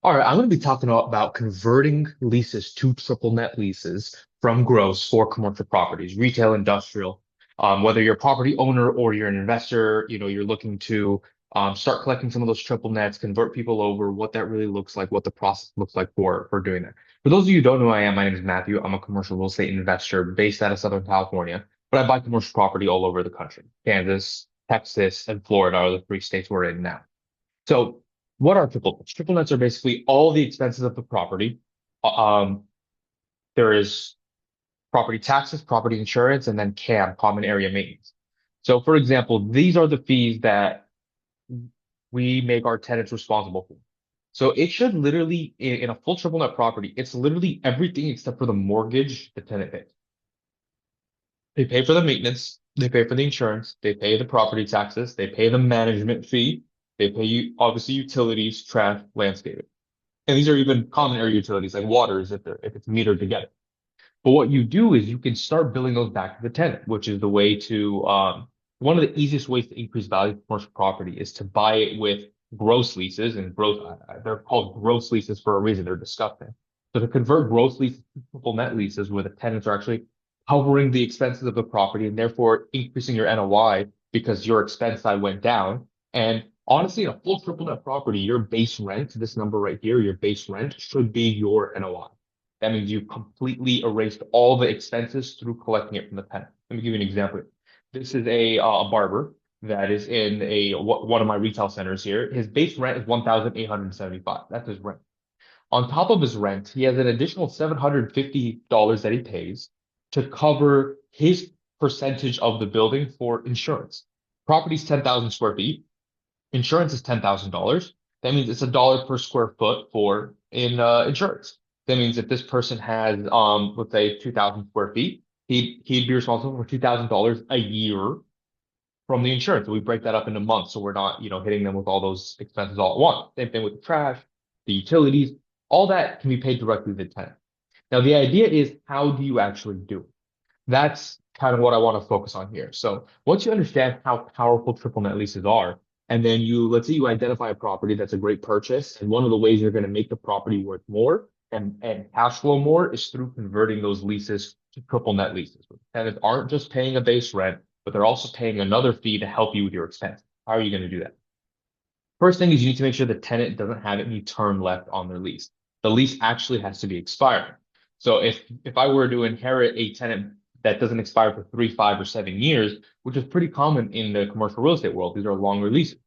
All right, I'm going to be talking about converting leases to triple net leases from gross for commercial properties, retail, industrial. Whether you're a property owner or you're an investor, you're looking to start collecting some of those triple nets, convert people over, what that really looks like, what the process looks like for doing that. For those of you who don't know who I am, my name is Matthew. I'm a commercial real estate investor based out of Southern California, but I buy commercial property all over the country. Kansas, Texas, and Florida are the three states we're in now. So what are triple nets? Triple nets are basically all the expenses of the property. Um, there is property taxes, property insurance, and then CAM, common area maintenance. So for example, these are the fees that we make our tenants responsible for. So it should literally, in a full triple net property, it's literally everything except for the mortgage the tenant pays. They pay for the maintenance, they pay for the insurance, they pay the property taxes, they pay the management fee, they pay you obviously utilities, trash, landscaping. And these are even common area utilities like waters if it's metered together. But what you do is you can start billing those back to the tenant, which is the way to one of the easiest ways to increase value of commercial property is to buy it with gross leases and gross they're called gross leases for a reason. They're disgusting. So to convert gross leases to triple net leases where the tenants are actually covering the expenses of the property and therefore increasing your NOI because your expense side went down. And honestly, in a full triple net property, your base rent, this number right here, your base rent should be your NOI. That means you completely erased all the expenses through collecting it from the tenant. Let me give you an example. This is a barber that is in one of my retail centers here. His base rent is 1,875. That's his rent. On top of his rent, he has an additional $750 that he pays to cover his percentage of the building for insurance. Property's 10,000 square feet. Insurance is $10,000. That means it's a dollar per square foot for in insurance. That means if this person has, let's say 2,000 square feet, he'd be responsible for $2,000 a year from the insurance. So we break that up into months, so we're not, hitting them with all those expenses all at once. Same thing with the trash, the utilities, all that can be paid directly to the tenant. Now, the idea is how do you actually do it? That's kind of what I want to focus on here. So once you understand how powerful triple net leases are, and then let's say you identify a property that's a great purchase, and one of the ways you're going to make the property worth more and cash flow more is through converting those leases to triple net leases. Tenants aren't just paying a base rent, but they're also paying another fee to help you with your expense. How are you going to do that? First thing is you need to make sure the tenant doesn't have any term left on their lease. The lease actually has to be expiring. So if I were to inherit a tenant that doesn't expire for 3, 5, or 7 years, which is pretty common in the commercial real estate world, these are longer leases.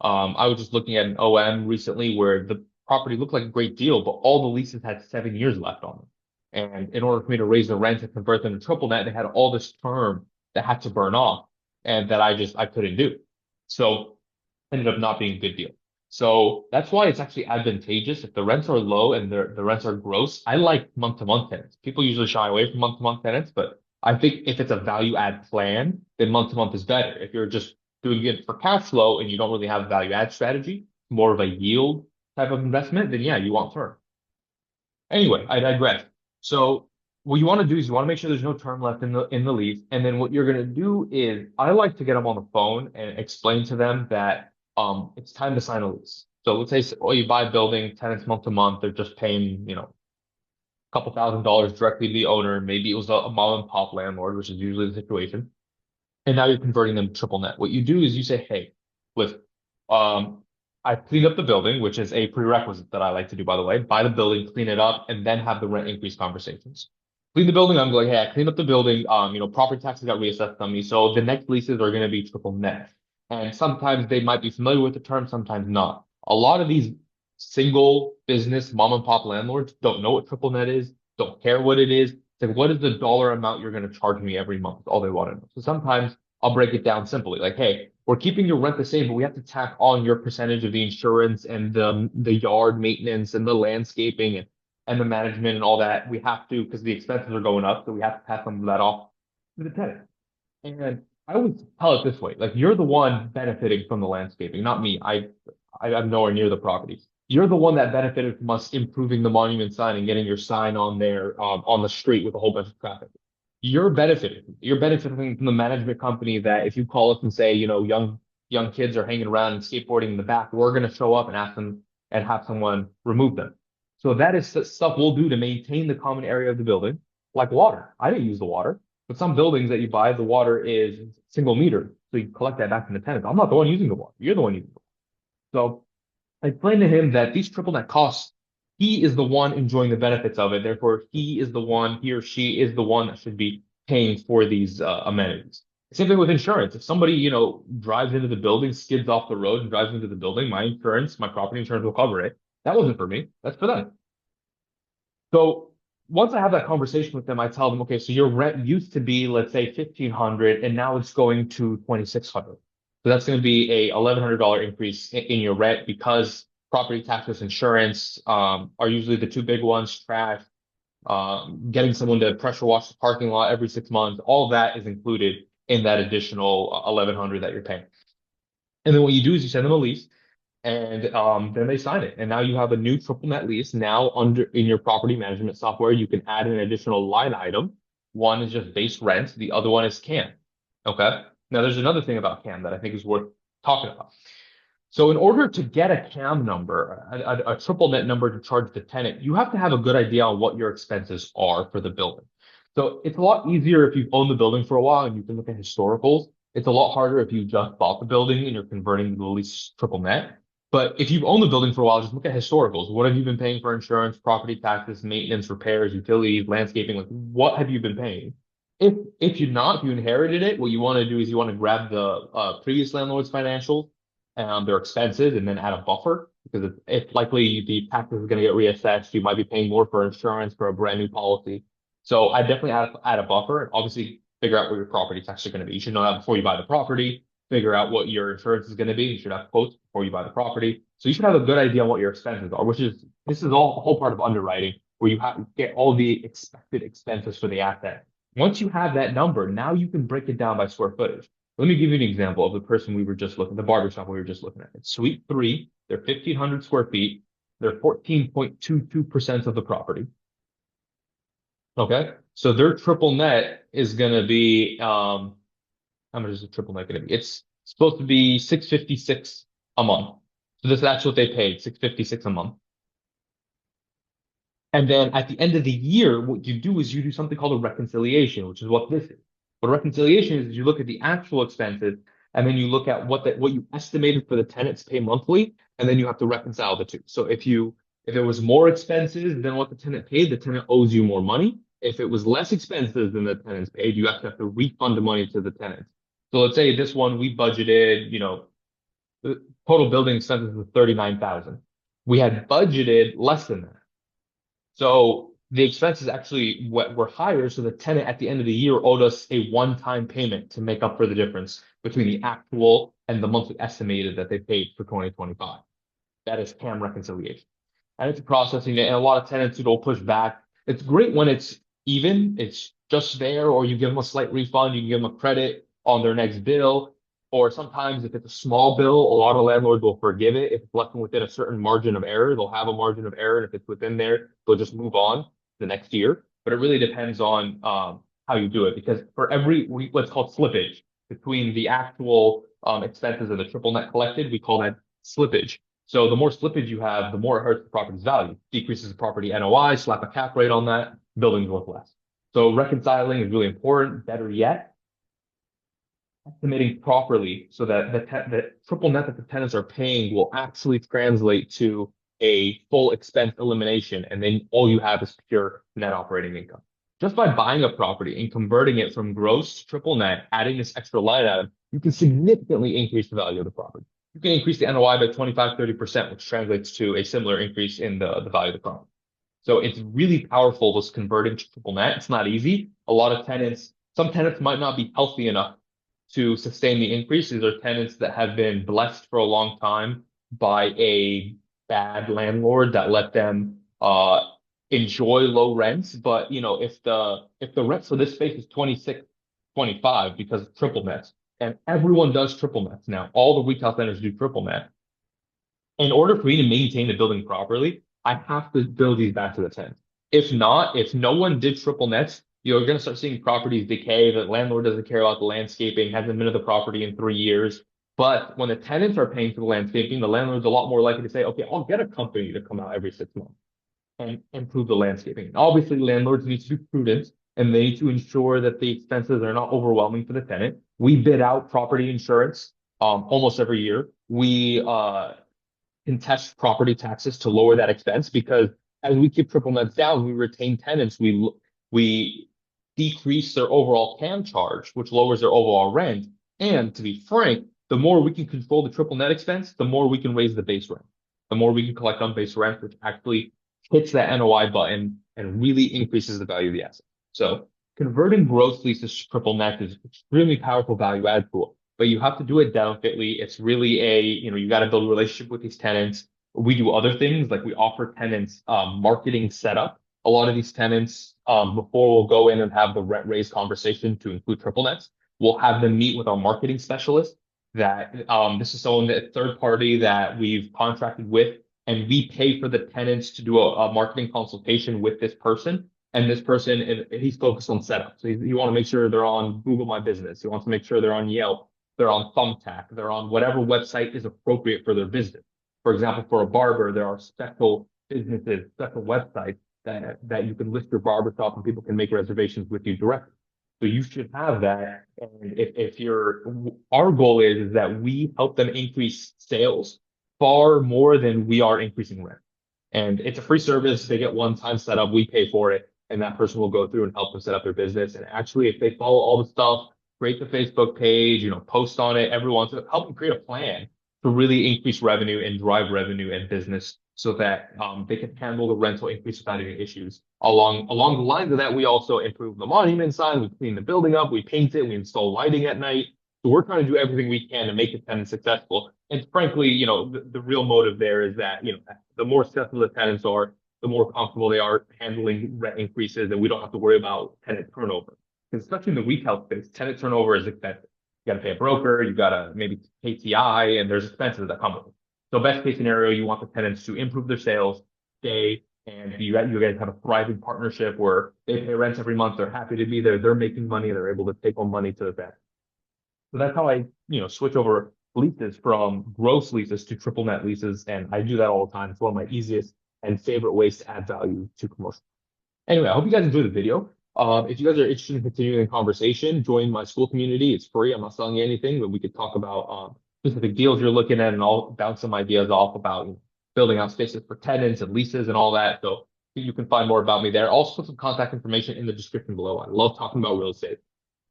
I was just looking at an OM recently where the property looked like a great deal, but all the leases had 7 years left on them. And in order for me to raise the rent and convert them to triple net, they had all this term that had to burn off and that I couldn't do. So ended up not being a good deal. So that's why it's actually advantageous if the rents are low and the rents are gross. I like month to month tenants. People usually shy away from month to month tenants, but I think if it's a value add plan, then month to month is better. If you're just doing it for cash flow and you don't really have a value add strategy, more of a yield type of investment, then yeah, you want term. Anyway, I digress. So what you want to do is you want to make sure there's no term left in the lease. And then what you're going to do is I like to get them on the phone and explain to them that it's time to sign a lease. So let's say oh, you buy a building, tenants month to month, they're just paying, a couple $1,000s directly to the owner. Maybe it was a mom and pop landlord, which is usually the situation. And now you're converting them to triple net. What you do is you say, hey, listen, um, I cleaned up the building, which is a prerequisite that I like to do, by the way. Buy the building, clean it up, and then have the rent increase conversations. Clean the building. I'm like, hey, I cleaned up the building. Property taxes got reassessed on me. So the next leases are going to be triple net. And sometimes they might be familiar with the term, sometimes not. A lot of these single business mom and pop landlords don't know what triple net is, don't care what it is. It's like, what is the dollar amount you're going to charge me every month? That's all they want to know. So sometimes I'll break it down simply, like, hey, we're keeping your rent the same, but we have to tack on your percentage of the insurance and the yard maintenance and the landscaping and the management and all that. We have to because the expenses are going up, so we have to pass some of that off to the tenant. And I would tell it this way, like you're the one benefiting from the landscaping, not me. I'm nowhere near the property. You're the one that benefited from us improving the monument sign and getting your sign on there on the street with a whole bunch of traffic. You're benefiting. You're benefiting from the management company that if you call us and say, young kids are hanging around and skateboarding in the back, we're going to show up and ask them and have someone remove them. So that is the stuff we'll do to maintain the common area of the building, like water. I didn't use the water, but some buildings that you buy, the water is single meter. So you collect that back from the tenants. I'm not the one using the water. You're the one using it. So I explained to him that these triple net costs, he is the one enjoying the benefits of it. Therefore, he or she is the one that should be paying for these amenities. Same thing with insurance. If somebody, drives into the building, skids off the road and drives into the building, my insurance, my property insurance will cover it. That wasn't for me. That's for them. So once I have that conversation with them, I tell them, okay, so your rent used to be, let's say, 1,500, and now it's going to 2,600. So that's going to be a $1,100 increase in your rent because property taxes, insurance, are usually the two big ones, trash, getting someone to pressure wash the parking lot every 6 months. All that is included in that additional 1,100 that you're paying. And then what you do is you send them a lease and then they sign it. And now you have a new triple net lease. Now under in your property management software, you can add an additional line item. One is just base rent. The other one is CAM. Okay. Now there's another thing about CAM that I think is worth talking about. So in order to get a CAM number, a triple net number to charge the tenant, you have to have a good idea on what your expenses are for the building. So it's a lot easier if you've owned the building for a while and you can look at historicals. It's a lot harder if you just bought the building and you're converting the lease triple net. But if you've owned the building for a while, just look at historicals. What have you been paying for insurance, property taxes, maintenance, repairs, utilities, landscaping? Like, what have you been paying? If you inherited it, what you want to do is you want to grab the previous landlord's financials, their expenses, and then add a buffer because if likely the taxes is going to get reassessed, you might be paying more for insurance for a brand new policy. So I definitely add a buffer and obviously figure out what your property taxes are going to be. You should know that before you buy the property. Figure out what your insurance is going to be. You should have quotes before you buy the property. So you should have a good idea on what your expenses are, this is all a whole part of underwriting where you have to get all the expected expenses for the asset. Once you have that number, now you can break it down by square footage. Let me give you an example of the person we were just looking, the barbershop we were just looking at. It's Suite 3. They're 1,500 square feet. They're 14.22% of the property. Okay. So their triple net is going to be, how much is the triple net going to be? It's supposed to be 656 a month. So that's what they paid, 656 a month. And then at the end of the year, what you do is you do something called a reconciliation, which is what this is. What a reconciliation is you look at the actual expenses and then you look at what you estimated for the tenant to pay monthly, and then you have to reconcile the two. So if it was more expenses than what the tenant paid, the tenant owes you more money. If it was less expenses than the tenants paid, you actually have to refund the money to the tenant. So let's say this one we budgeted, the total building expenses was 39,000. We had budgeted less than that. So the expenses actually were higher. So the tenant at the end of the year owed us a one-time payment to make up for the difference between the actual and the monthly estimated that they paid for 2025. That is CAM reconciliation. And it's processing it. And a lot of tenants will push back. It's great when it's even, it's just there, or you give them a slight refund, you can give them a credit on their next bill. Or sometimes if it's a small bill, a lot of landlords will forgive it. If it's left within a certain margin of error, they'll have a margin of error. And if it's within there, they'll just move on the next year. But it really depends on how you do it. Because for every, what's called slippage between the actual expenses and the triple net collected, we call that slippage. So the more slippage you have, the more it hurts the property's value. Decreases the property NOI, slap a cap rate on that, building's worth less. So reconciling is really important. Better yet, estimating properly so that the triple net that the tenants are paying will actually translate to a full expense elimination, and then all you have is pure net operating income. Just by buying a property and converting it from gross to triple net, adding this extra line item, you can significantly increase the value of the property. You can increase the NOI by 25, 30%, which translates to a similar increase in the value of the property. So it's really powerful, this converting to triple net. It's not easy. Some tenants might not be healthy enough to sustain the increase. These are tenants that have been blessed for a long time by a bad landlord that let them enjoy low rents. But if the rent for this space is 26, 25 because of triple nets, and everyone does triple nets now, all the retail centers do triple net. In order for me to maintain the building properly, I have to build these back to the tenant. If not, if no one did triple nets, you're going to start seeing properties decay. The landlord doesn't care about the landscaping, hasn't been to the property in 3 years. But when the tenants are paying for the landscaping, the landlord's a lot more likely to say, okay, I'll get a company to come out every 6 months and improve the landscaping. And obviously, landlords need to be prudent and they need to ensure that the expenses are not overwhelming for the tenant. We bid out property insurance almost every year. We contest property taxes to lower that expense because as we keep triple nets down, we retain tenants. We decrease their overall CAM charge, which lowers their overall rent. And to be frank, the more we can control the triple net expense, the more we can raise the base rent. The more we can collect on base rent, which actually hits that NOI button and really increases the value of the asset. So converting gross leases to triple net is extremely powerful value add tool, but you have to do it delicately. It's really you got to build a relationship with these tenants. We do other things like we offer tenants marketing setup. A lot of these tenants, before we'll go in and have the rent raise conversation to include triple nets, we'll have them meet with our marketing specialist that this is someone that third party that we've contracted with, and we pay for the tenants to do a marketing consultation with this person. And this person, and he's focused on setup. So he want to make sure they're on Google My Business. He wants to make sure they're on Yelp, they're on Thumbtack, they're on whatever website is appropriate for their business. For example, for a barber, there are special businesses, special websites that you can list your barber shop and people can make reservations with you directly. So you should have that. And if our goal is that we help them increase sales far more than we are increasing rent. And it's a free service. They get one-time setup. We pay for it. And that person will go through and help them set up their business. And actually, if they follow all the stuff, create the Facebook page, post on it every once in a while, help them create a plan to really increase revenue and drive revenue and business so that they can handle the rental increase without any issues. Along the lines of that, we also improve the monument sign, we clean the building up, we paint it, we install lighting at night. So we're trying to do everything we can to make the tenant successful. And frankly, the real motive there is that, the more successful the tenants are, the more comfortable they are handling rent increases, and we don't have to worry about tenant turnover. Because especially in the retail space, tenant turnover is expensive. You got to pay a broker, you got to maybe pay TI, and there's expenses that come with it. So best case scenario, you want the tenants to improve their sales, stay, and you guys have a thriving partnership where they pay rents every month. They're happy to be there. They're making money. They're able to take home money to the bank. So that's how I, switch over leases from gross leases to triple net leases. And I do that all the time. It's one of my easiest and favorite ways to add value to commercial. Anyway, I hope you guys enjoyed the video. If you guys are interested in continuing the conversation, join my school community. It's free. I'm not selling you anything, but we could talk about specific deals you're looking at, and I'll bounce some ideas off about building out spaces for tenants and leases and all that. So you can find more about me there. I'll also put some contact information in the description below. I love talking about real estate.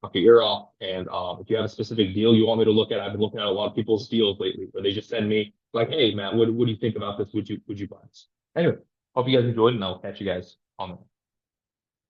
Okay, you're off. And if you have a specific deal you want me to look at, I've been looking at a lot of people's deals lately where they just send me like, hey, Matt, what do you think about this? Would you buy this? Anyway, hope you guys enjoyed, and I'll catch you guys on the